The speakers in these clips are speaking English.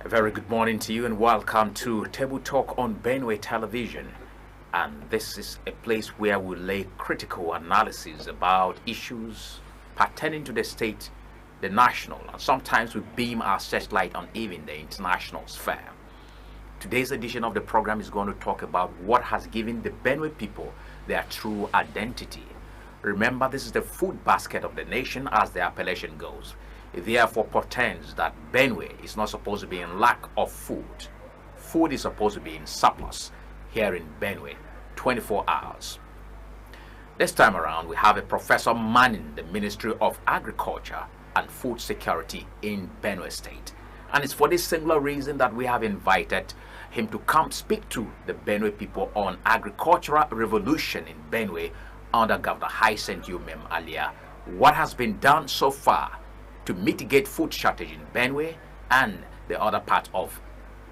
A very good morning to you and welcome to Table Talk on Benue Television. And this is a place where we lay critical analysis about issues pertaining to the state, the national, and sometimes we beam our searchlight on even the international sphere. Today's edition of the program is going to talk about what has given the Benue people their true identity. Remember, this is the food basket of the nation as the appellation goes. It therefore portends that Benue is not supposed to be in lack of food. Food is supposed to be in surplus here in Benue, 24 hours. This time around, we have a professor manning the Ministry of Agriculture and Food Security in Benue State. And it's for this singular reason that we have invited him to come speak to the Benue people on agricultural revolution in Benue under Governor Hyacinth Umem Alia. What has been done so far to mitigate food shortage in Benue and the other part of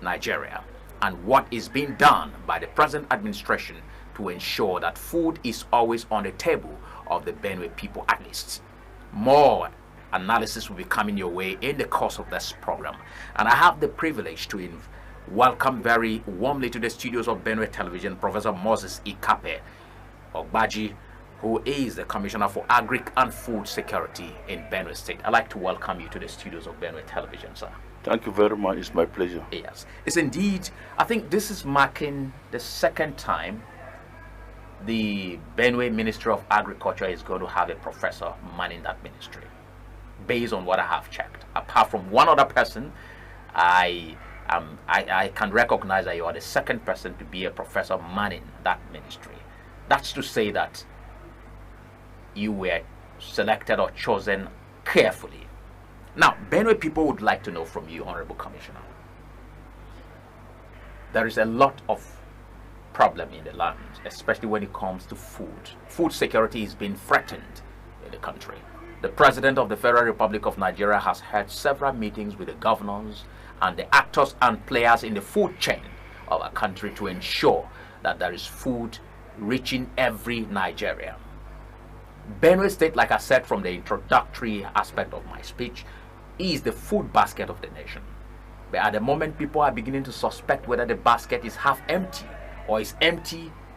Nigeria, and what is being done by the present administration to ensure that food is always on the table of the Benue people at least. More analysis will be coming your way in the course of this program, and I have the privilege to welcome very warmly to the studios of Benue Television Professor Moses Ikape Ogbaji, who is the Commissioner for Agric and Food Security in Benue State. I'd like to welcome you to the studios of Benue Television, sir. Thank you very much. It's my pleasure. Yes. It's indeed, I think this is marking the second time the Benue Ministry of Agriculture is going to have a professor manning that ministry, based on what I have checked. Apart from one other person, I can recognize that you are the second person to be a professor manning that ministry. That's to say that you were selected or chosen carefully. Now, Benue people would like to know from you, Honorable Commissioner. There is a lot of problem in the land, especially when it comes to food. Food security is being threatened in the country. The President of the Federal Republic of Nigeria has had several meetings with the governors and the actors and players in the food chain of our country to ensure that there is food reaching every Nigerian. Benue State, like I said from the introductory aspect of my speech, is the food basket of the nation. But at the moment, people are beginning to suspect whether the basket is half empty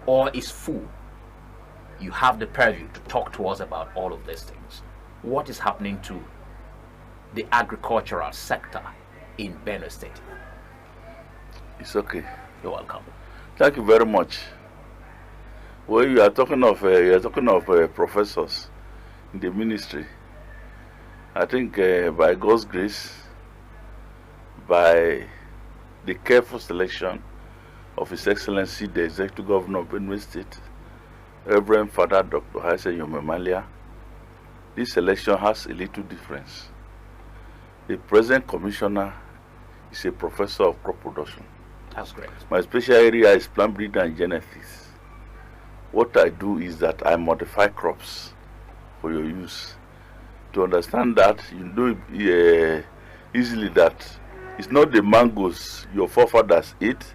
or is full. You have the purview to talk to us about all of these things. What is happening to the agricultural sector in Benue State? It's okay. You're welcome. Thank you very much. Well, you are talking of professors in the ministry. I think by God's grace, by the careful selection of His Excellency, the Executive Governor of Benue State, Reverend Father Dr. Hyacinth Umem Alia, this selection has a little difference. The present commissioner is a professor of crop production. That's great. My special area is plant breeding and genetics. What I do is that I modify crops for your use. To understand that, you know easily that it's not the mangoes your forefathers ate,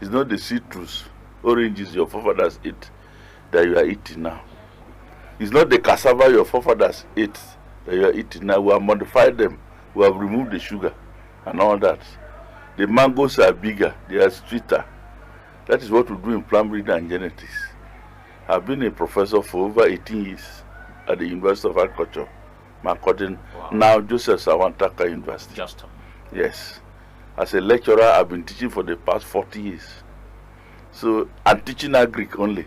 it's not the citrus, oranges your forefathers ate that you are eating now. It's not the cassava your forefathers ate that you are eating now. We have modified them, we have removed the sugar and all that. The mangoes are bigger, they are sweeter. That is what we do in plant breeding and genetics. I've been a professor for over 18 years at the University of Agriculture, Makodin, wow. Now Joseph Sawantaka University. Just. Yes. As a lecturer, I've been teaching for the past 40 years. So, I'm teaching Agric only.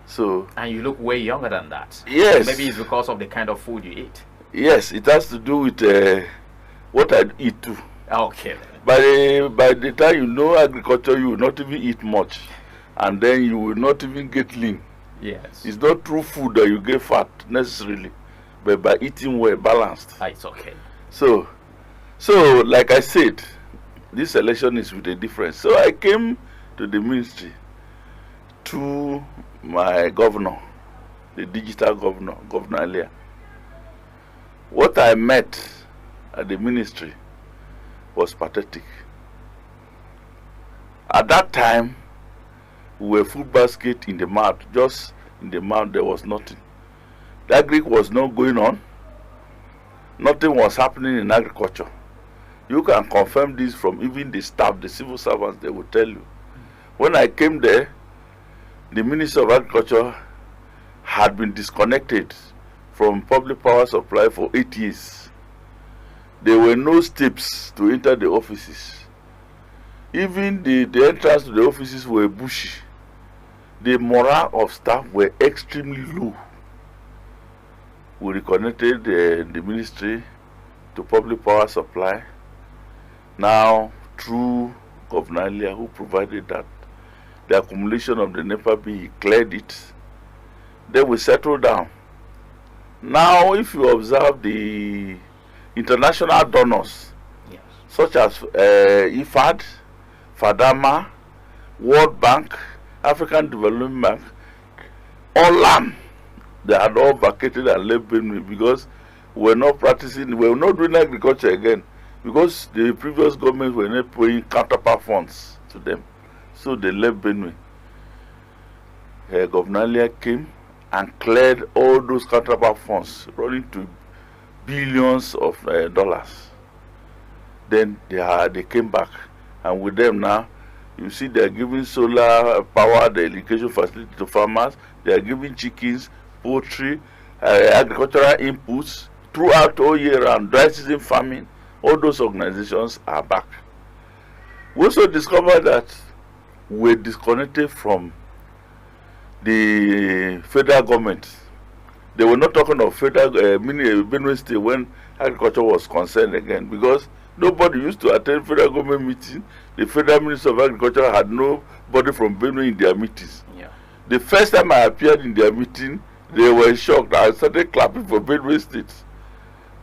So. And you look way younger than that. Yes. Maybe it's because of the kind of food you eat. Yes, it has to do with what I eat too. Okay. By the time you know agriculture, you will not even eat much. And then you will not even get lean. Yes. It's not through food that you get fat necessarily, but by eating well, balanced. It's okay. So like I said, this election is with a difference. So I came to the ministry to my governor, the digital governor, Governor Alia. What I met at the ministry was pathetic. At that time, we were food basket in the mouth. Just in the mouth, there was nothing. The agric was not going on. Nothing was happening in agriculture. You can confirm this from even the staff, the civil servants, they will tell you. When I came there, the Ministry of Agriculture had been disconnected from public power supply for 8 years. There were no steps to enter the offices. Even the entrance to the offices were bushy. The morale of staff were extremely low. We reconnected the ministry to public power supply. Now, through Governor Alia, who provided that the accumulation of the NEPA bill, he cleared it. Then we settled down. Now, if you observe the international donors, Yes. such as IFAD, FADAMA, World Bank, African Development Bank, OLAM, they had all vacated and left Benue because we were not doing agriculture again, because the previous governments were not paying counterpart funds to them. So they left Benue. Governor Alia came and cleared all those counterpart funds, running to billions of dollars. Then they came back, and with them now, you see they are giving solar power, the irrigation facility to farmers. They are giving chickens, poultry, agricultural inputs throughout all year round, dry season farming. All those organizations are back. We also discovered that we're disconnected from the federal government. They were not talking of federal Benue State when agriculture was concerned again, because nobody used to attend federal government meeting. The Federal Minister of Agriculture had nobody from Benue in their meetings. Yeah. The first time I appeared in their meeting, they were shocked. I started clapping for Benue State.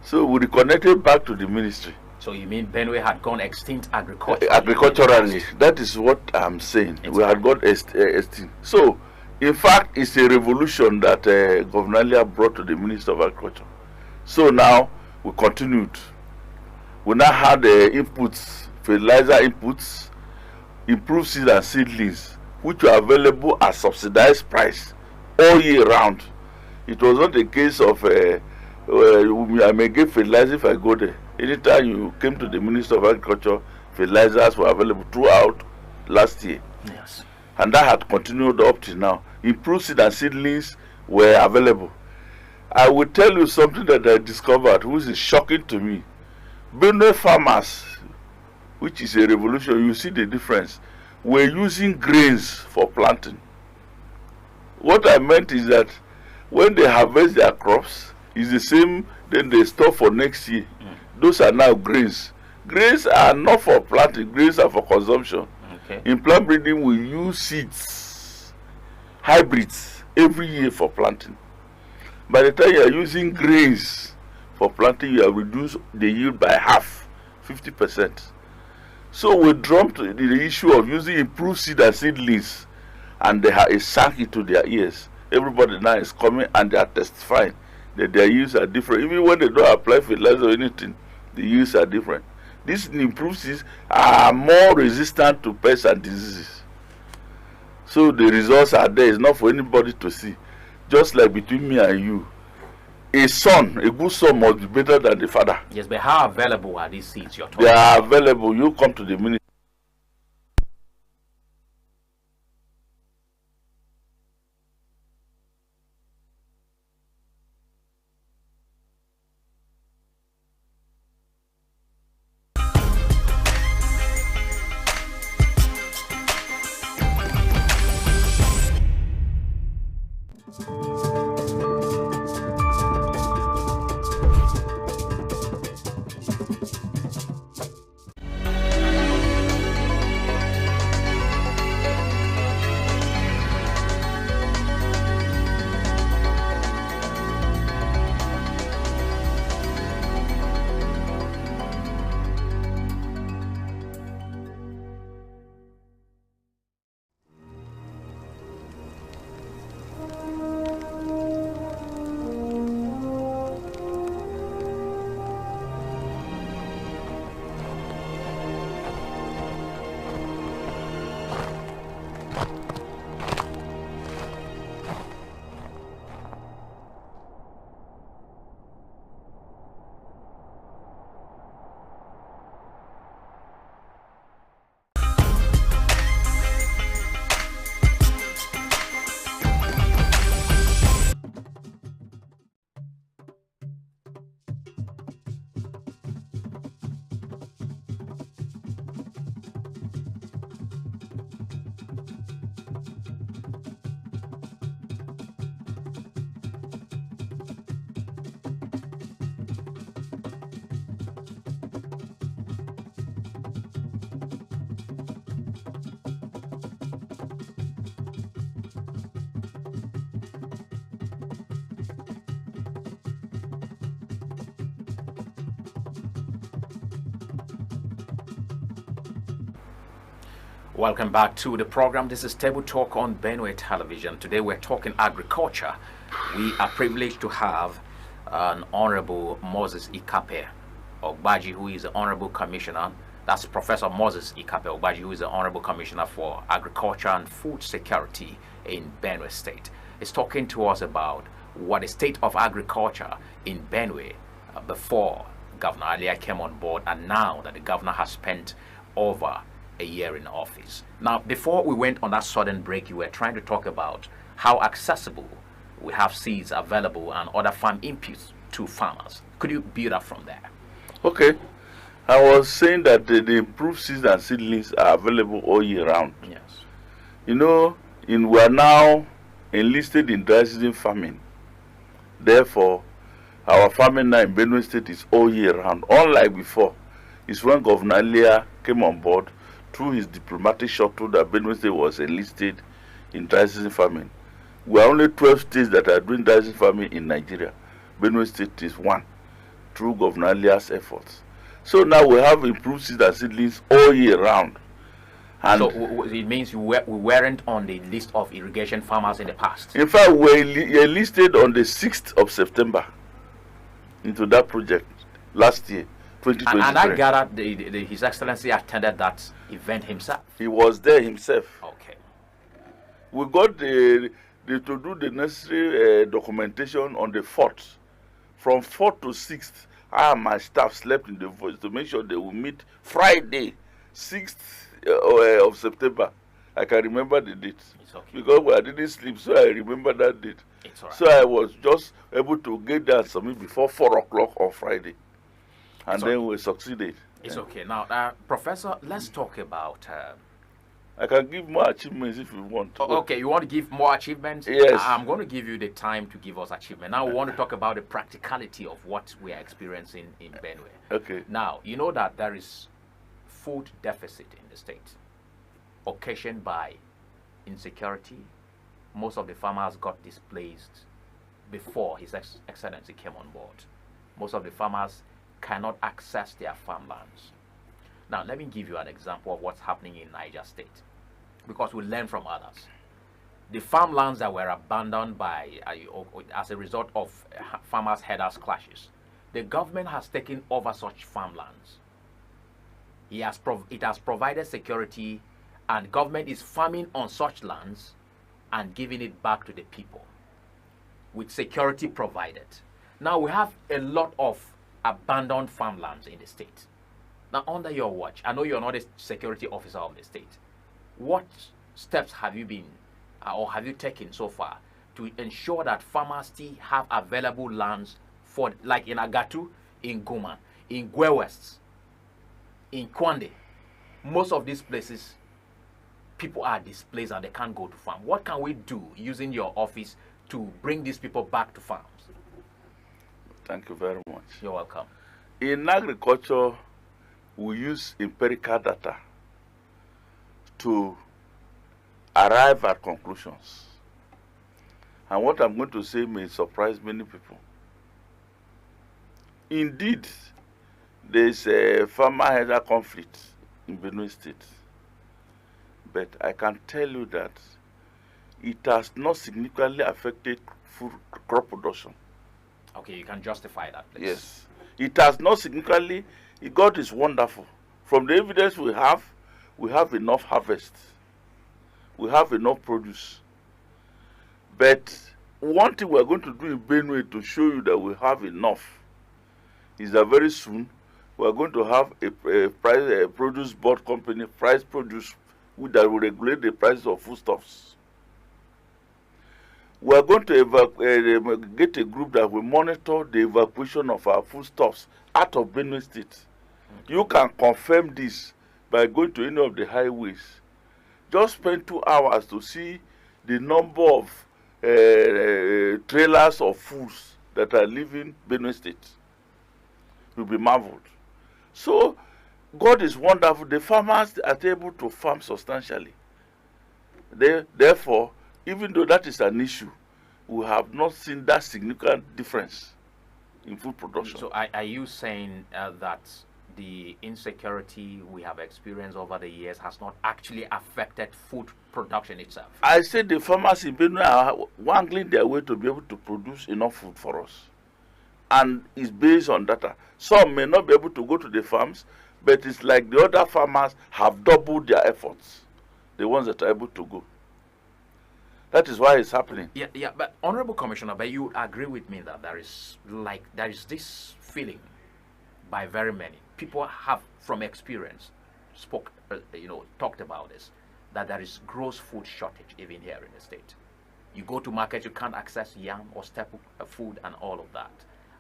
So we reconnected back to the ministry. So you mean Benue had gone extinct agriculturally? Agriculturally, that is what I'm saying. We had got extinct. So, in fact, it's a revolution that Governor Alia brought to the Minister of Agriculture. So now we continued. We now had inputs, fertilizer inputs, improved seeds and seedlings, which were available at subsidized price all year round. It was not a case of I may get fertilizer if I go there. Anytime you came to the Minister of Agriculture, fertilizers were available throughout last year. Yes. And that had continued up to now. Improved seed and seedlings were available. I will tell you something that I discovered, which is shocking to me. Benue farmers, which is a revolution, you see the difference, were using grains for planting. What I meant is that when they harvest their crops, it's the same, then they store for next year. Those are now grains. Grains are not for planting, grains are for consumption. Okay. In plant breeding, we use seeds, hybrids, every year for planting. By the time you are using grains for planting, you have reduced the yield by half, 50%. So we dropped the issue of using improved seed and seedlings, and it sank into their ears. Everybody now is coming and they are testifying that their yields are different. Even when they don't apply fertilizer or anything, the yields are different. These improved seeds are more resistant to pests and diseases. So the results are there. It's not for anybody to see. Just like between me and you, a son, a good son must be better than the father. Yes, but how available are these seeds you're talking They are about? available. You come to the ministry. Welcome back to the program. This is Table Talk on Benue Television. Today we're talking agriculture. We are privileged to have an Honorable Moses Ikape Ogbaji, who is the Honorable Commissioner. That's Professor Moses Ikape Ogbaji, who is the Honorable Commissioner for Agriculture and Food Security in Benue State. He's talking to us about what the state of agriculture in Benue before Governor Alia came on board, and now that the governor has spent over a year in office. Now, before we went on that sudden break, you were trying to talk about how accessible we have seeds available and other farm inputs to farmers. Could you build up from there? Okay. I was saying that the improved seeds and seedlings are available all year round. Yes. You know, we are now enlisted in dry season farming. Therefore, our farming now in Benue State is all year round. Unlike before, it's when Governor Alia came on board through his diplomatic shuttle that Benue State was enlisted in dry season farming. We are only 12 states that are doing dry season farming in Nigeria. Benue State is one through Governor Alia's efforts. So now we have improved seeds and seedlings all year round. And so it means we weren't on the list of irrigation farmers in the past. In fact, we enlisted on the 6th of September into that project last year. And I gathered His Excellency attended that event himself. He was there himself. Okay. We got to do the necessary documentation on the 4th. From 4th to 6th, I and my staff slept in the voice to make sure they will meet Friday, 6th of September. I can remember the date. It's okay. Because I didn't sleep, so I remember that date. It's all right. So I was just able to get there and submit before 4 o'clock on Friday. And then we succeeded. It's okay. Now, Professor, let's talk about... I can give more achievements if you want. Okay, you want to give more achievements? Yes. I'm going to give you the time to give us achievement. Now, we want to talk about the practicality of what we are experiencing in Benue. Okay. Now, you know that there is food deficit in the state, occasioned by insecurity. Most of the farmers got displaced before His Excellency came on board. Most of the farmers cannot access their farmlands. Now, let me give you an example of what's happening in Niger State, because we learn from others. The farmlands that were abandoned by as a result of farmers' headers clashes, the government has taken over such farmlands. It has provided security, and government is farming on such lands and giving it back to the people with security provided. Now we have a lot of abandoned farmlands in the state. Now, under your watch, I know you're not a security officer of the state. What steps have you been or have you taken so far to ensure that farmers still have available lands for, like in Agatu, in Guma, in Gwe West, in Kwande? Most of these places, people are displaced and they can't go to farm. What can we do using your office to bring these people back to farms? Thank you very much. You're welcome. In agriculture, we use empirical data to arrive at conclusions. And what I'm going to say may surprise many people. Indeed, there is a farmer-header conflict in Benue State. But I can tell you that it has not significantly affected food crop production. Okay, you can justify that, please. Yes. It has not significantly. God is wonderful. From the evidence we have enough harvest. We have enough produce. But one thing we're going to do in Benue to show you that we have enough is that very soon we're going to have a produce board company, price produce, that will regulate the price of foodstuffs. We are going to get a group that will monitor the evacuation of our foodstuffs out of Benue State. You can confirm this by going to any of the highways. Just spend 2 hours to see the number of trailers of foods that are leaving Benue State. You'll be marveled. So, God is wonderful. The farmers are able to farm substantially. Therefore, even though that is an issue, we have not seen that significant difference in food production. So are you saying that the insecurity we have experienced over the years has not actually affected food production itself? I said the farmers in Benue are wangling their way to be able to produce enough food for us. And it's based on data. Some may not be able to go to the farms, but it's like the other farmers have doubled their efforts, the ones that are able to go. That is why it's happening. Yeah, but Honorable Commissioner, but you agree with me that there is this feeling by very many people have from experience talked about this, that there is gross food shortage even here in the state. You go to market, you can't access yam or staple food and all of that.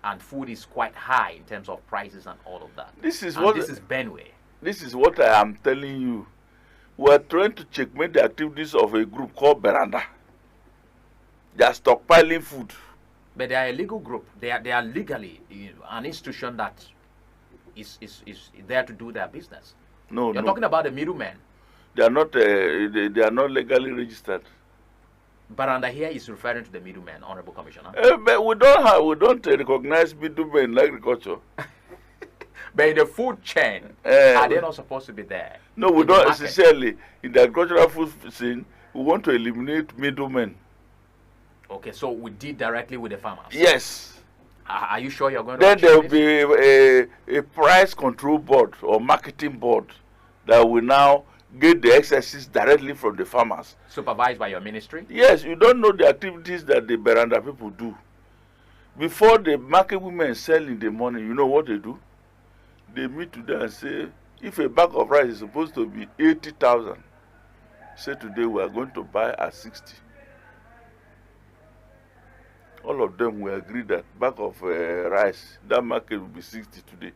And food is quite high in terms of prices and all of that. This is Benue. This is what I am telling you. We are trying to checkmate the activities of a group called Beranda. They are stockpiling food. But they are a legal group. They are legally an institution that is there to do their business. No, You're talking about the middlemen. They are not. They are not legally registered. Baranda here is referring to the middlemen, Honorable Commissioner. But we don't recognize middlemen in agriculture. But in the food chain, are they not supposed to be there? No, we don't. Essentially, in the agricultural food scene, we want to eliminate middlemen. Okay, so we deal directly with the farmers. Yes. Are you sure you're going to? Then there will be a price control board or marketing board that will now get the excesses directly from the farmers. Supervised by your ministry? Yes, you don't know the activities that the Beranda people do. Before the market women sell in the morning, you know what they do? They meet today and say, if a bag of rice is supposed to be 80,000, say today we are going to buy at 60. All of them will agree that bag of rice, that market will be 60 today.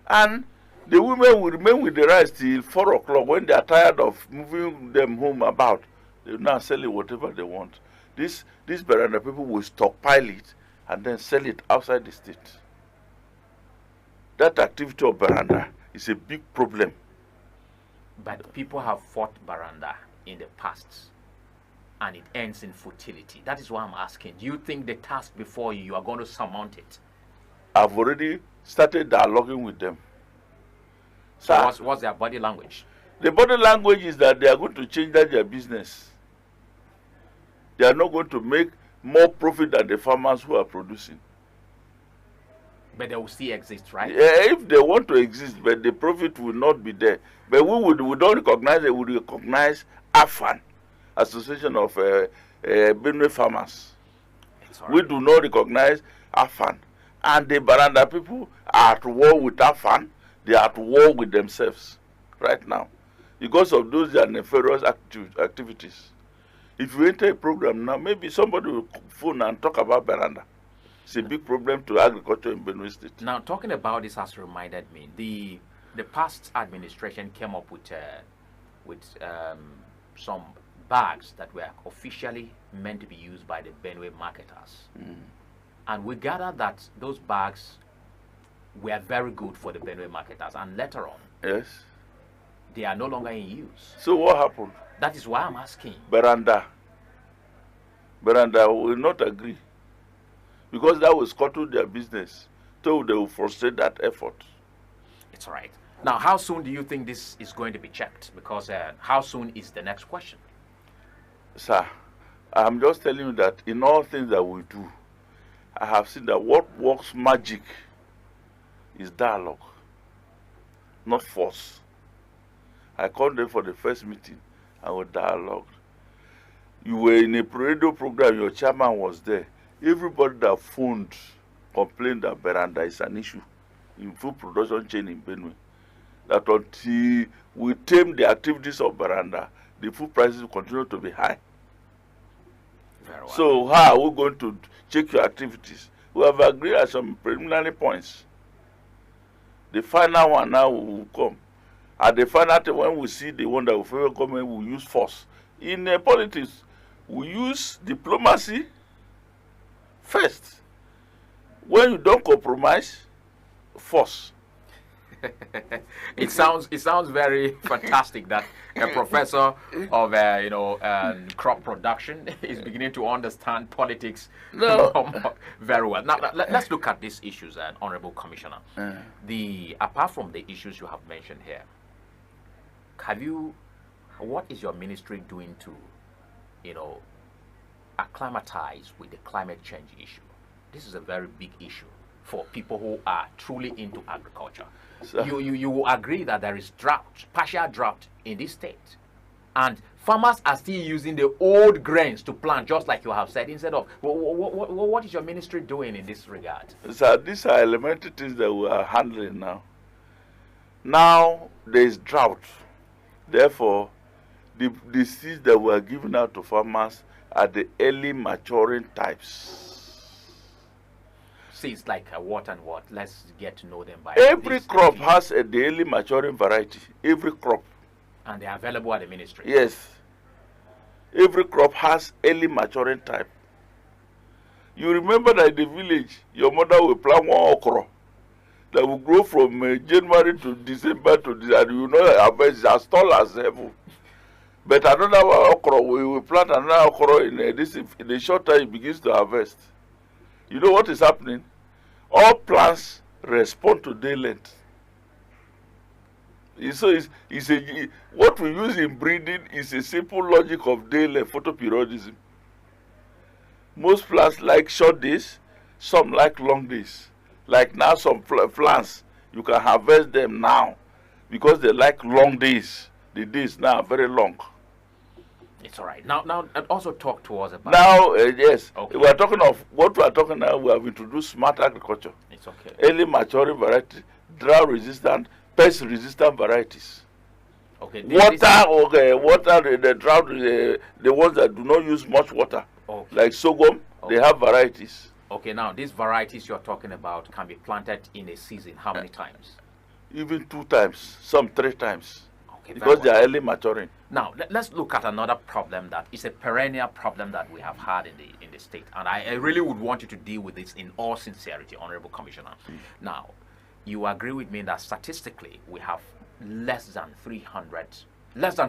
And the women will remain with the rice till 4 o'clock. When they are tired of moving them home about, they will now sell it whatever they want. These Beranda people will stockpile it and then sell it outside the state. That activity of Beranda is a big problem. But people have fought Beranda in the past, and it ends in futility. That is why I'm asking. Do you think the task before you are going to surmount it? I've already started dialoguing with them. So what's their body language? The body language is that they are going to change their business. They are not going to make more profit than the farmers who are producing. But they will still exist, right? Yeah, if they want to exist, but the profit will not be there. But we don't recognize it. We recognize AFAN, Association of Benue Farmers. We do not recognize AFAN. And the Baranda people are at war with AFAN. They are at war with themselves right now because of those nefarious activities. If you enter a program now, maybe somebody will phone and talk about Beranda. It's a big problem to agriculture in Benue State. Now, talking about this has reminded me, the past administration came up with some bags that were officially meant to be used by the Benue marketers. And we gathered that those bags were very good for the Benue marketers, and later on, yes, they are no longer in use. So what happened? That is why I'm asking. Beranda will not agree because that will scuttle their business, so they will frustrate that effort. It's all right. Now, how soon do you think this is going to be checked? Because how soon is the next question? Sir, I'm just telling you that in all things that we do, I have seen that what works magic is dialogue, not force. I called them for the first meeting and we dialogued. You were in a radio program, your chairman was there. Everybody that phoned complained that Beranda is an issue in food production chain in Benue. That until we tame the activities of Beranda, the food prices will continue to be high. Very well. So how are we going to check your activities? We have agreed on some preliminary points. The final one now will come. At the final time, when we see the one that will favor government, we use force. In politics, we use diplomacy first. When you don't compromise, force. It sounds very fantastic that a professor of crop production is beginning to understand politics No. very well. Now let's look at these issues, Honorable Commissioner. Uh, The apart from the issues you have mentioned here, have you? What is your ministry doing to, you know, acclimatize with the climate change issue? This is a very big issue for people who are truly into agriculture. So- You will agree that there is drought, partial drought in this state. And farmers are still using the old grains to plant, just like you have said, instead of what is your ministry doing in this regard? So these are elementary things that we are handling now. Now there is drought. Therefore, the seeds that we are giving out to farmers are the early maturing types. Seeds like what and what? Let's get to know them by Every this crop key. has a daily maturing variety. Every crop. And they are available at the ministry. Yes. Every crop has early maturing type. You remember that in the village, your mother will plant one okra that will grow from January to December to December, and you know harvest as tall as heaven. But another one okra, we will plant another okra in a short time, it begins to harvest. You know what is happening? All plants respond to day length. So what we use in breeding is a simple logic of day length photoperiodism. Most plants like short days, some like long days. Like now some plants, you can harvest them now because they like long days. The days now are very long. It's all right. Now, and also talk to us about. Now, yes, Okay. we are talking of what we are talking now. We have introduced smart agriculture, It's okay. early maturing variety, drought resistant, pest resistant varieties. Okay. Water, the drought, the ones that do not use much water, Okay. like sorghum, Okay. they have varieties. Okay. Now, these varieties you're talking about can be planted in a season. How many times? Even 2 times, some 3 times, Okay. because they Very well. are early maturing. Now, let's look at another problem that is a perennial problem that we have had in the state, and I really would want you to deal with this in all sincerity, Honorable Commissioner. Now, you agree with me that statistically we have less than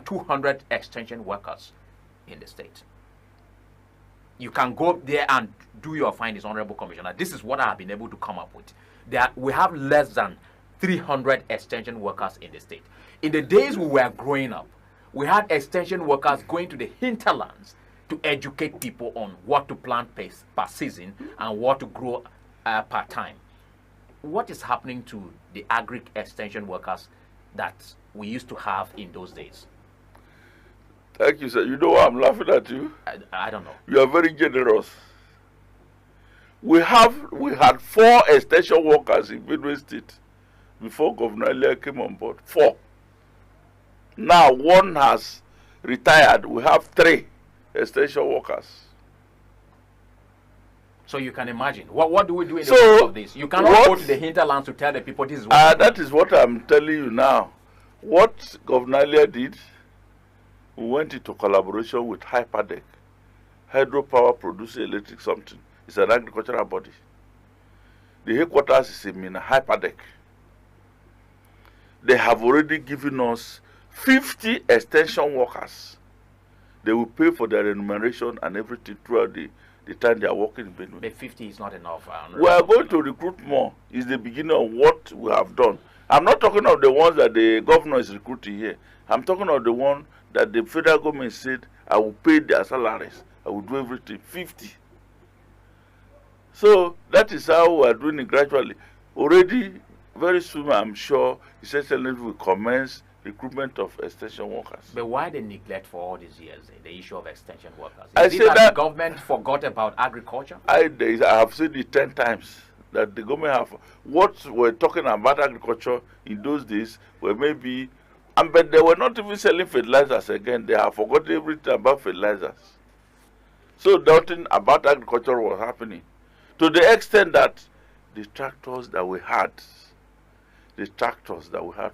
200 extension workers in the state. You can go there and do your findings, Honorable Commissioner. This is what I have been able to come up with. We have less than 300 extension workers in the state. In the days we were growing up, we had extension workers going to the hinterlands to educate people on what to plant per season and what to grow per time. What is happening to the agri extension workers that we used to have in those days? Thank you, sir. You know why I'm laughing at you? I don't know. You are very generous. We had 4 extension workers in Benue State before Governor Elia came on board. 4. Now 1 has retired. We have 3 extension workers. So you can imagine. What do we do in the So, midst of this? You cannot go to the hinterlands to tell the people this is what. That is what I'm telling you now. What Governor Elia did, we went into collaboration with Hyperdeck, hydropower producing electric something. It's an agricultural body. The headquarters is in Mina, Hyperdeck. They have already given us 50 extension workers. They will pay for their remuneration and everything throughout the time they are working in Benue. But 50 is not enough. We are going to recruit more. It's the beginning of what we have done. I'm not talking of the ones that the governor is recruiting here. I'm talking of the one that the federal government said, I will pay their salaries. I will do everything. 50. So that is how we are doing it gradually. Already, very soon, I'm sure, His Excellency will commence recruitment of extension workers. But why the neglect for all these years, the issue of extension workers? I Is it said that that- the government forgot about agriculture? I have said it 10 times that the government have what we're talking about agriculture in those days were maybe, but they were not even selling fertilizers again. They have forgotten everything about fertilizers. So nothing about agriculture was happening, to the extent that the tractors that we had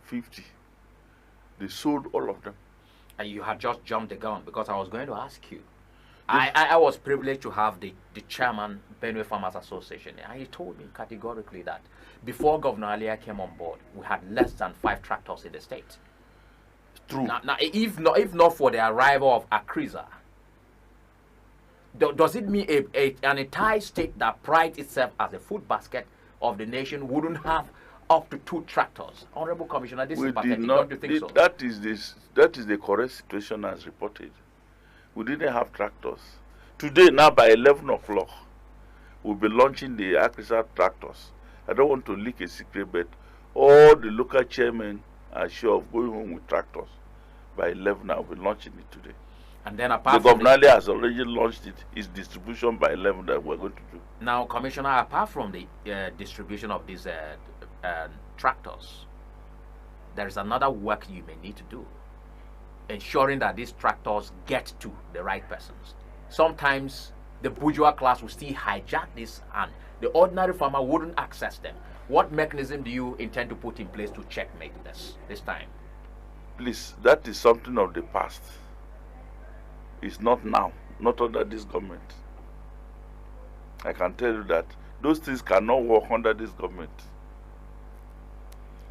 50, they sold all of them. And you had just jumped the gun because I was going to ask you. I was privileged to have the chairman, Benue Farmers Association, and he told me categorically that before Governor Alia came on board, we had less than 5 tractors in the state. True. Now if not for the arrival of Akriza, does it mean an entire state that prides itself as a food basket of the nation wouldn't have up to 2 tractors? Honorable Commissioner, this is pathetic. Don't you think so? That is the correct situation as reported. We didn't have tractors. Today, now by 11 o'clock, we'll be launching the Akriza tractors. I don't want to leak a secret, but all the local chairmen are sure of going home with tractors. By 11, I'll be launching it today. And then apart the from governor has already launched it. It's distribution by 11 that we're going to do. Now, Commissioner, apart from the distribution of these tractors, there is another work you may need to do, ensuring that these tractors get to the right persons. Sometimes the bourgeois class will still hijack this and the ordinary farmer wouldn't access them. What mechanism do you intend to put in place to checkmate this time? Please, that is something of the past. It's not now, not under this government. I can tell you that those things cannot work under this government.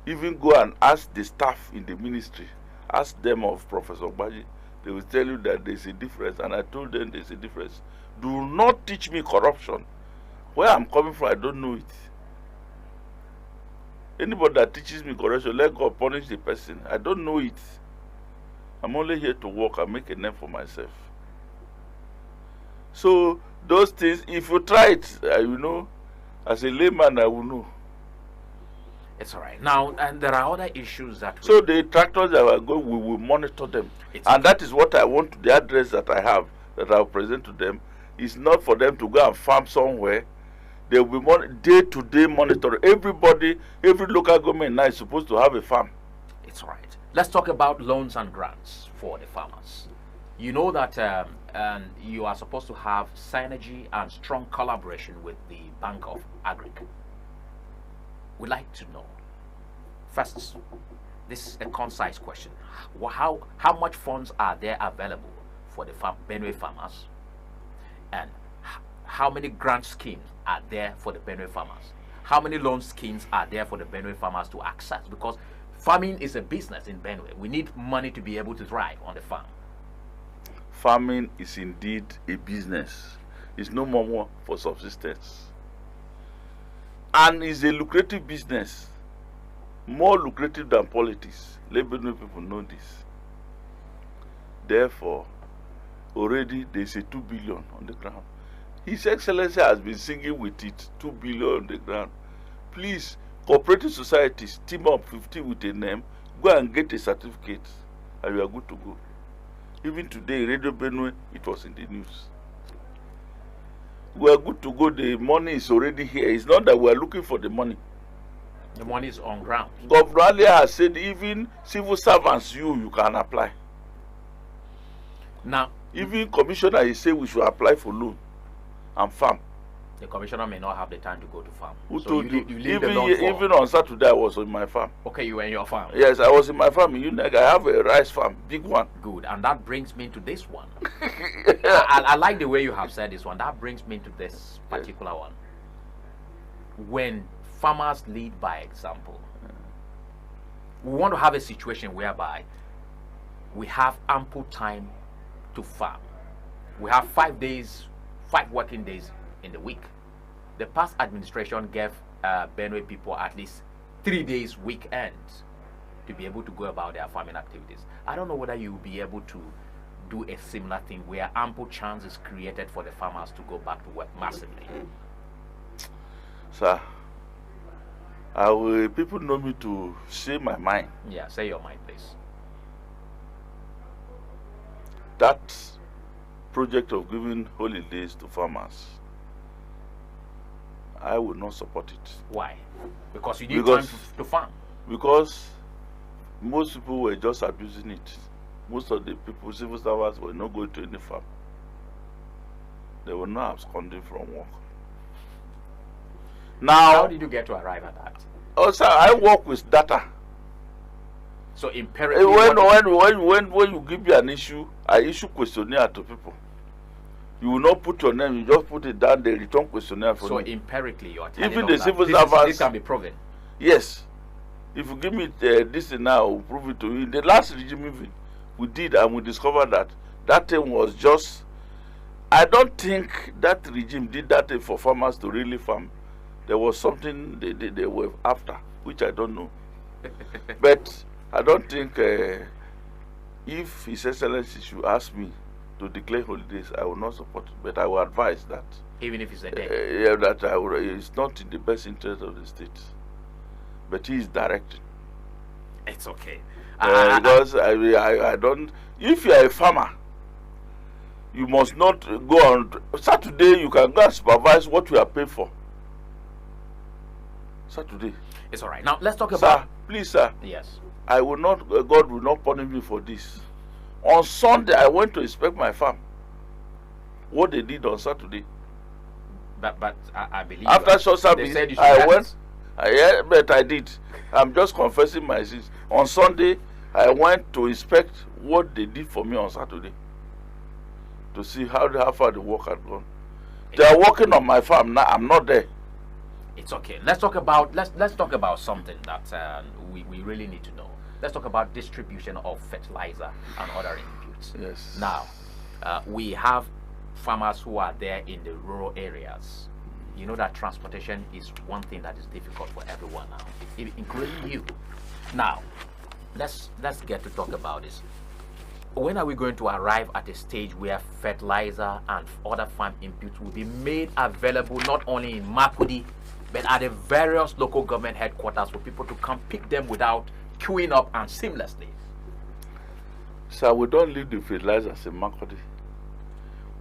Even go and ask the staff in the ministry, ask them of Professor Baji, they will tell you that there's a difference, and I told them there's a difference. Do not teach me corruption. Where I'm coming from, I don't know it. Anybody that teaches me corruption, let God punish the person. I don't know it. I'm only here to work and make a name for myself. So those things, if you try it, you know, as a layman, I will know. It's all right. Now, and there are other issues that... So the tractors that are going, we will monitor them. And that is what I want, the address that I have, that I'll present to them, is not for them to go and farm somewhere. They will be day-to-day monitoring. Everybody, every local government now is supposed to have a farm. It's all right. Let's talk about loans and grants for the farmers. You know that you are supposed to have synergy and strong collaboration with the Bank of Agric. We'd like to know, first, this is a concise question. How much funds are there available for the Benue farmers? And how many grant schemes are there for the Benue farmers? How many loan schemes are there for the Benue farmers to access? Because farming is a business in Benue. We need money to be able to thrive on the farm. Farming is indeed a business. It's no more for subsistence. And it's a lucrative business. More lucrative than politics. Let Benue people know this. Therefore, already there's a 2 billion on the ground. His Excellency has been singing with it, 2 billion on the ground. Please, cooperative societies, team up 50 with a name, go and get a certificate, and you are good to go. Even today, Radio Benue, it was in the news. We are good to go. The money is already here. It's not that we are looking for the money. The money is on ground. Governor Ali has said even civil servants, you can apply. Now, even commissioner, he said we should apply for loan and farm. The commissioner may not have the time to go to farm. Who so told you? Even on Saturday, I was on my farm. Okay, you were in your farm. Yes, I was in my farm in Uneg. I have a rice farm, big one. Good, and that brings me to this one. I like the way you have said this one. That brings me to this particular one. When farmers lead by example, we want to have a situation whereby we have ample time to farm. We have 5 working days in the week. The past administration gave Benue people at least 3 days weekends to be able to go about their farming activities. I don't know whether you will be able to do a similar thing where ample chance is created for the farmers to go back to work massively. Sir, people know me to say my mind. Yeah, say your mind, please. That project of giving holidays to farmers, I would not support it. Why? Because you need time to farm. Because most people were just abusing it. Most of the people, civil servants, were not going to any farm. They were not absconding from work. Now, how did you get to arrive at that? Also, I work with data. So imperatively, when you give me an issue, I issue questionnaire to people. You will not put your name, you just put it down, they return questionnaire for So you. empirically, you are telling Even us the that civil this servants, can be proven. yes. If you give me this thing now, I will prove it to you. In the last regime even, we did, and we discovered that that thing was just, I don't think that regime did that thing for farmers to really farm. There was something they were after, which I don't know. But I don't think if His Excellency should ask me to declare holidays, I will not support it. But I will advise that, even if it's a day, yeah, that it's not in the best interest of the state. But he is directing. it's okay. Because I don't. If you are a farmer, you must not go on Saturday. You can go and supervise what you are paid for. Saturday. It's all right. Now let's talk Sir, about. please, sir. Yes. I will not. God will not punish me for this. On Sunday, I went to inspect my farm. What they did on Saturday. But I believe After short service, I went. Yeah, but I did. I'm just confessing my sins. On Sunday, I went to inspect what they did for me on Saturday to see how far the work had gone. They are working on my farm now. I'm not there. It's okay. Let's talk about something that we really need to know. Let's talk about distribution of fertilizer and other inputs. Yes. Now, we have farmers who are there in the rural areas. You know that transportation is one thing that is difficult for everyone now, including you. Now, let's get to talk about this. When are we going to arrive at a stage where fertilizer and other farm inputs will be made available not only in Makurdi, but at the various local government headquarters for people to come pick them without queuing up and seamlessly? Sir, we don't leave the fertilizers in Makurdi.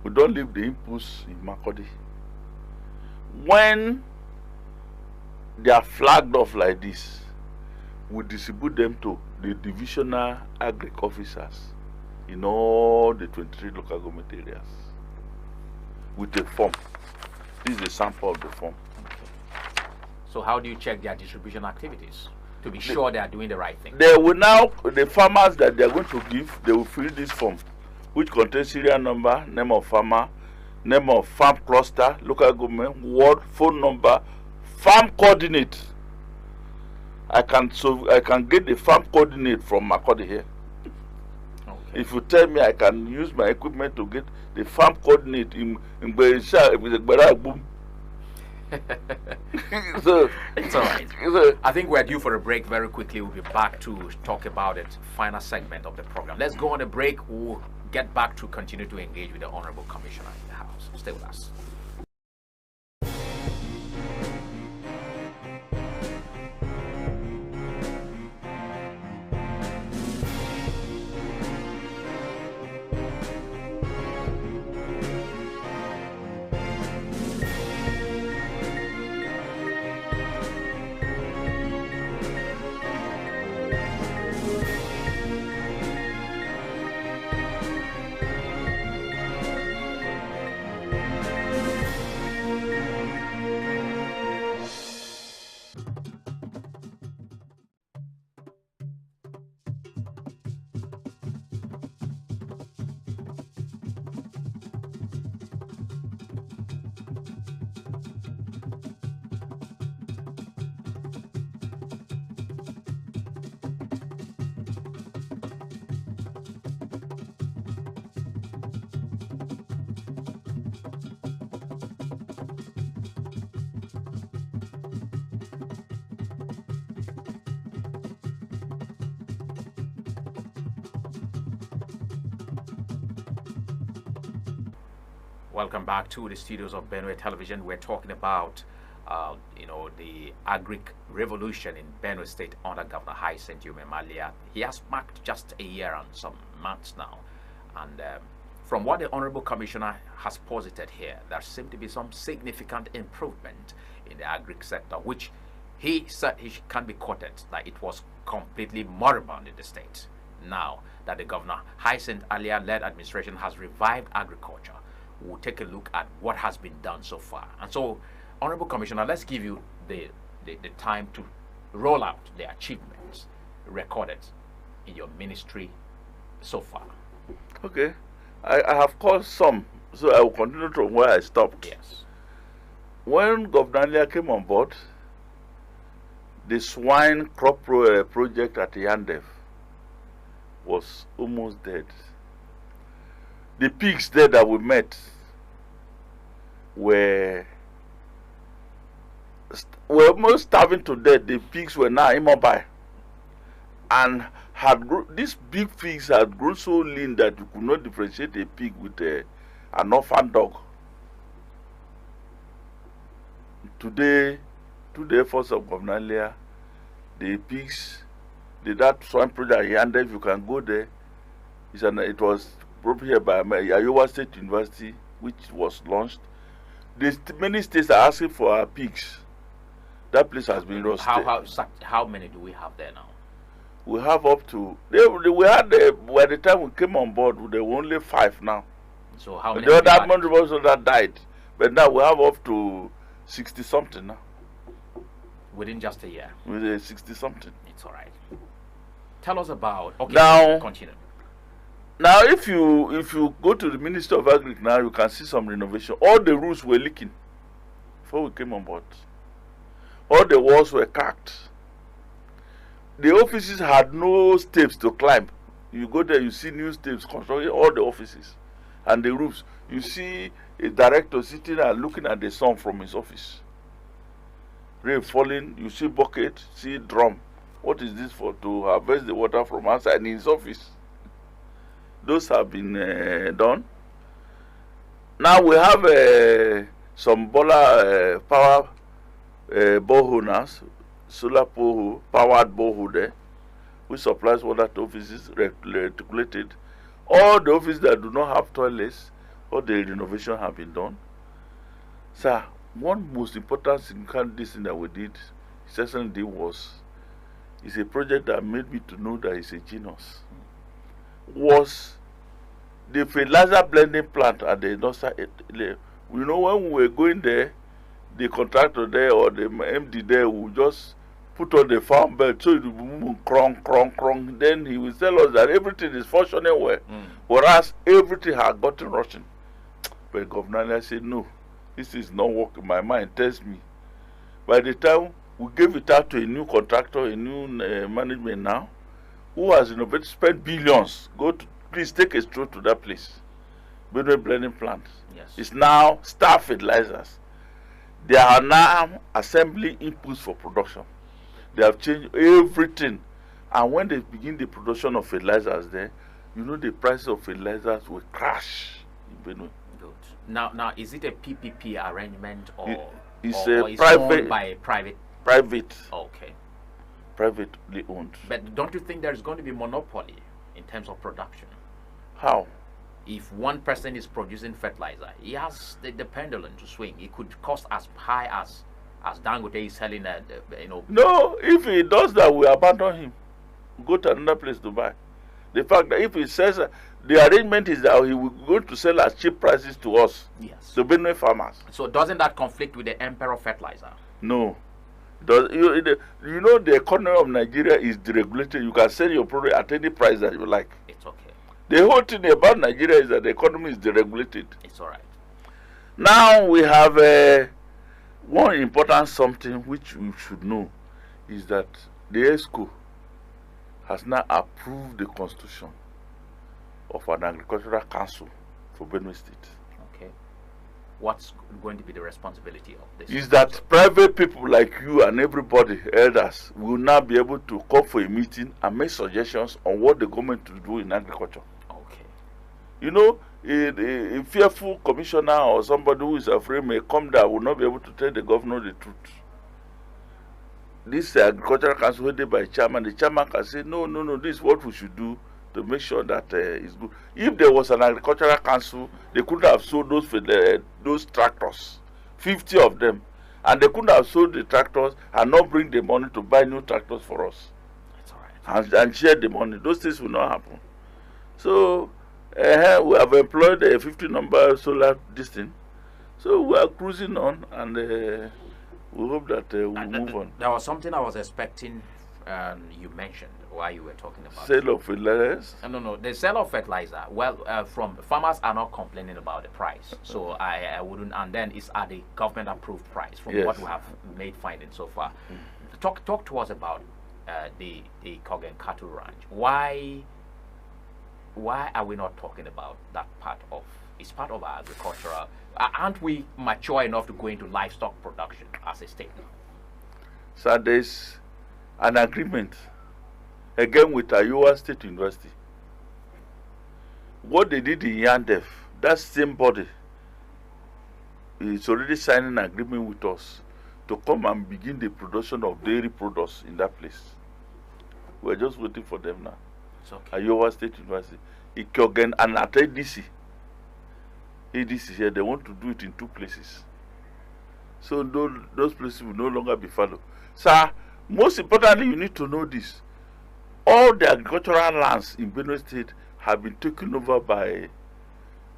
We don't leave the inputs in Makurdi. When they are flagged off like this, we distribute them to the divisional agric officers in all the 23 local government areas with a form. This is a sample of the form. Okay. So how do you check their distribution activities to be sure they are doing the right thing? They will now, the farmers that they are going to give, they will fill this form, which contains serial number, name of farmer, name of farm cluster, local government, ward, phone number, farm coordinate. I can get the farm coordinate from Makurdi here. Okay. If you tell me, I can use my equipment to get the farm coordinate in Boom. So it's all right. So, I think we're due for a break very quickly. We'll be back to talk about it. Final segment of the program. Let's go on a break. We'll get back to continue to engage with the Honorable Commissioner in the House. Stay with us. Welcome back to the studios of Benue Television. We're talking about, the agric revolution in Benue State under Governor Hyacinth Umemalia. He has marked just a year and some months now. And from what the Honorable Commissioner has posited here, there seems to be some significant improvement in the agric sector, which he said he can be quoted that it was completely moribund in the state. Now that the Governor Hyacinth Alia-led administration has revived agriculture, we'll take a look at what has been done so far. And so, Honorable Commissioner, let's give you the time to roll out the achievements recorded in your ministry so far. Okay. I have called some So I will continue from where I stopped. Yes. When Governor Alia came on board, the swine crop project at Yandef was almost dead. The pigs there that we met were almost starving to death. The pigs were now immobile, and these big pigs had grown so lean that you could not differentiate a pig with an orphan dog. Today, through the efforts of Governor Alia, the pigs, that swine project Yandef, you can go there. It was brought here by Iowa State University, which was launched. Many states are asking for our pigs. That place has been lost. How many do we have there now? We have up to we had by the time we came on board, there were only 5 now. So how many? The other members that died, but now we have up to 60 something now. Within just a year. With 60 something. It's all right. Tell us about. Okay. Now, continue. Now, if you go to the Ministry of Agriculture now, you can see some renovation. All the roofs were leaking before we came on board. All the walls were cracked. The offices had no steps to climb. You go there, you see new steps constructing all the offices and the roofs. You see a director sitting and looking at the sun from his office. Rain falling, you see bucket, see drum. What is this for? To harvest the water from outside in his office. Those have been done. Now we have some power boreholes, solar powered borehole there, which supplies water to offices reticulated. All the offices that do not have toilets, all the renovation have been done. Sir, one most important thing that we did, certainly is a project that made me to know that he's a genius. Was the fertilizer blending plant at the industrial. You know, when we were going there, the contractor there or the MD there would just put on the farm belt so it would move crong. Then he will tell us that everything is functioning well, whereas everything had gotten Russian. But Governor Alia said, no, this is not working. My mind tells me. By the time we gave it out to a new contractor, a new management now, who has innovated, spent billions. Please take a stroll to that place. Benue blending plant. Yes. It's now star fertilizers. They are now assembling inputs for production. They have changed everything. And when they begin the production of fertilizers there, you know the price of fertilizers will crash in Benue. Good. Now, is it a PPP arrangement or it's owned by a private? Private. Okay. Privately owned. But don't you think there's going to be monopoly in terms of production? How? If one person is producing fertilizer, he has the pendulum to swing. It could cost as high as Dangote is selling No, if he does that, we abandon him. Go to another place to buy. The fact that if he says the arrangement is that he will go to sell at cheap prices to us, yes, to Benue farmers. So doesn't that conflict with the Emperor fertilizer? No. You know the economy of Nigeria is deregulated. You can sell your product at any price that you like. It's okay. The whole thing about Nigeria is that the economy is deregulated. It's all right. Now we have one important something which we should know is that the ESCO has now approved the constitution of an agricultural council for Benue State. Okay. What's going to be the responsibility of this? Is that private people like you and everybody, elders, will now be able to come for a meeting and make suggestions on what the government will do in agriculture. Okay. You know, a fearful commissioner or somebody who is afraid may come there will not be able to tell the governor the truth. This agricultural council headed by chairman, the chairman can say, no, this is what we should do to make sure that it's good. If there was an agricultural council, they could have sold those tractors, 50 of them, and they couldn't have sold the tractors and not bring the money to buy new tractors for us. That's all right. And share the money. Those things will not happen. So we have employed a 50 number solar distance. So we are cruising on, and we hope that we'll move on. There was something I was expecting you mentioned why you were talking about Sale of fertilizers? no, the sale of fertilizer. Well, from farmers are not complaining about the price, so I wouldn't. And then it's at the government approved price from Yes. what we have made findings so far. Talk to us about the Kogen cattle ranch. Why are we not talking about that part of? It's part of our agricultural. Aren't we mature enough to go into livestock production as a state? So there's an agreement again with Iowa State University. What they did in Yandef, that same body is already signing an agreement with us to come and begin the production of dairy products in that place. We're just waiting for them now. It's okay. Iowa State University, Ikogen and at ADC. ADC here, they want to do it in 2 places. So those places will no longer be followed. Sir, most importantly, you need to know this. All the agricultural lands in Benue State have been taken over by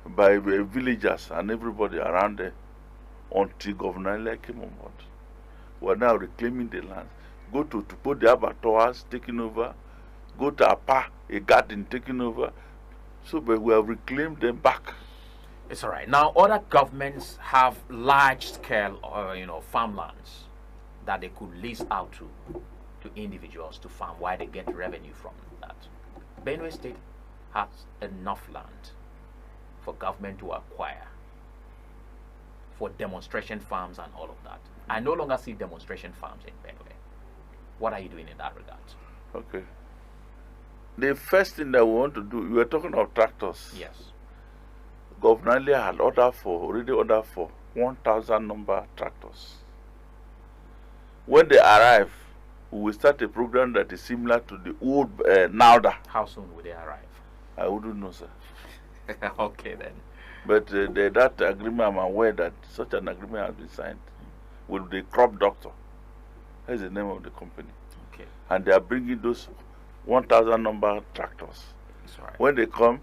villagers and everybody around there until Governor Ile came on board. We are now reclaiming the lands. Go to the abattoirs taken over. Go to Apa, a garden taken over. So but we have reclaimed them back. It's all right. Now, other governments have large-scale, farmlands that they could lease out to individuals to farm while they get revenue from that. Benue State has enough land for government to acquire for demonstration farms and all of that. I no longer see demonstration farms in Benue. What are you doing in that regard? Okay. The first thing that we want to do, we were talking of tractors. Yes. Governor Ali had already ordered for 1,000 number tractors. When they arrive, we will start a program that is similar to the old NAUDA. How soon will they arrive? I wouldn't know, sir. Okay, then. But that agreement, I'm aware that such an agreement has been signed with the crop doctor. That's the name of the company. Okay. And they are bringing those 1,000 number tractors. That's right. When they come,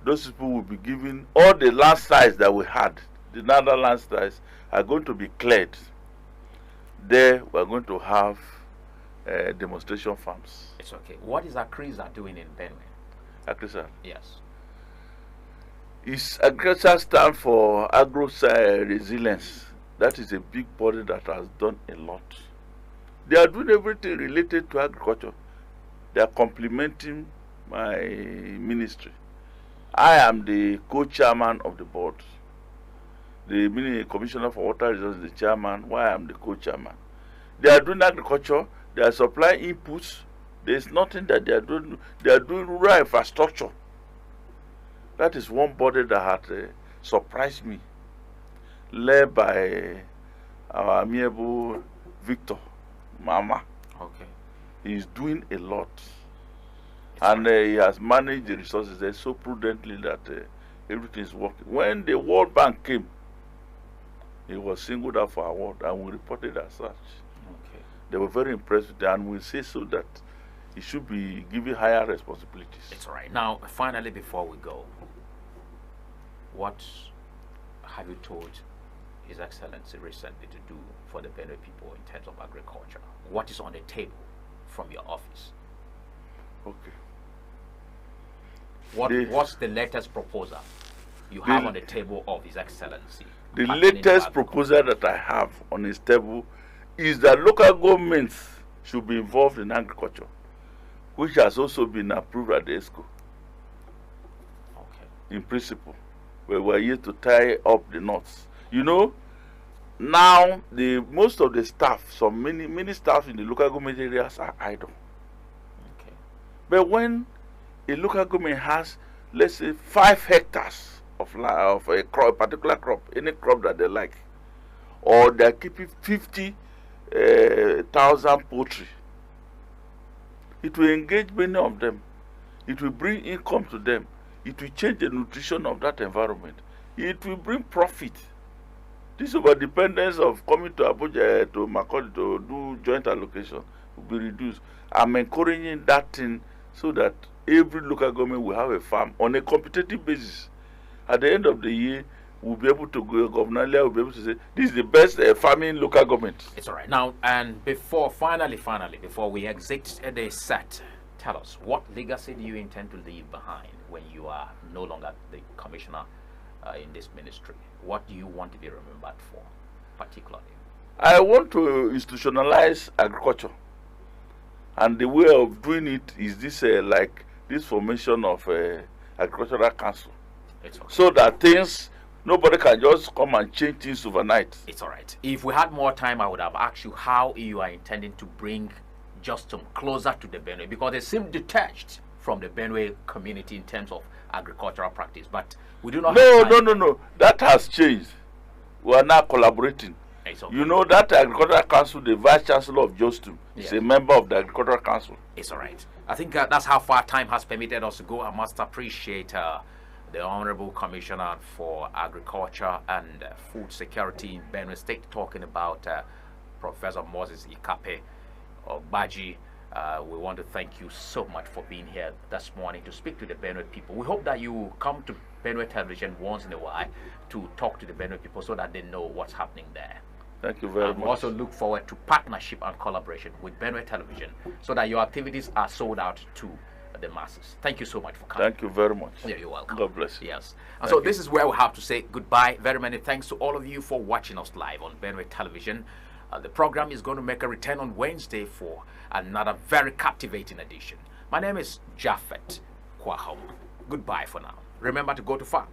those people will be given all the land size that we had. The NAUDA land size are going to be cleared. There, we are going to have demonstration farms. It's okay. What is Akrisa doing in Benue? Akrisa. Yes. Akrisa stands for agro resilience. That is a big body that has done a lot. They are doing everything related to agriculture. They are complementing my ministry. I am the co-chairman of the board. The mini commissioner for water resources is the chairman, while I am the co-chairman. They are doing agriculture, they are supplying inputs. There is nothing that they are doing. They are doing rural infrastructure. That is one body that had surprised me, led by our amiable Victor Mama. Okay. He is doing a lot. And he has managed the resources there so prudently that everything is working. When the World Bank came, he was singled out for award, and we reported as such. Okay. They were very impressed with that, and we say so that he should be given higher responsibilities. It's all right. Now, finally, before we go, what have you told His Excellency recently to do for the Benue people in terms of agriculture? What is on the table from your office? Okay. What's the latest proposal you have on the table of His Excellency? The latest proposal that I have on his table is that local governments should be involved in agriculture, which has also been approved at the ESCO. Okay. In principle, where we are here to tie up the knots. You know, now most of the staff, many staff in the local government areas are idle. Okay. But when a local government has, let's say, 5 hectares of a crop, particular crop, any crop that they like, or they are keeping 50,000 poultry, it will engage many of them. It will bring income to them. It will change the nutrition of that environment. It will bring profit. This overdependence of coming to Abuja, to Makurdi to do joint allocation will be reduced. I'm encouraging that thing so that every local government will have a farm on a competitive basis. At the end of the year, we'll be able to go, Governor Lia will be able to say, this is the best farming local government. It's all right. Now, and finally, before we exit the set, tell us, what legacy do you intend to leave behind when you are no longer the commissioner in this ministry? What do you want to be remembered for, particularly? I want to institutionalize agriculture, and the way of doing it is this, like this formation of agricultural council, It's okay. so that things, nobody can just come and change things overnight. It's all right. If we had more time, I would have asked you how you are intending to bring Justum closer to the Benue, because they seem detached from the Benue community in terms of agricultural practice. But we do not. No. That has changed. We are now collaborating. It's okay. You know that agricultural council, the vice chancellor of Justum, is Yeah. a member of the agricultural council. It's all right. I think that's how far time has permitted us to go. I must appreciate the Honorable Commissioner for Agriculture and Food Security in Benue State talking about Professor Moses Ikape Baji. We want to thank you so much for being here this morning to speak to the Benue people. We hope that you come to Benue Television once in a while to talk to the Benue people so that they know what's happening there. Thank you very And we much. also look forward to partnership and collaboration with Benue Television so that your activities are sold out to the masses. Thank you so much for coming. Thank you very much. Yeah, you're welcome. God bless you. Yes. And so this is where we have to say goodbye. Very many thanks to all of you for watching us live on Benue Television. The program is going to make a return on Wednesday for another very captivating edition. My name is Japhet Kwahom. Goodbye for now. Remember to go to farm.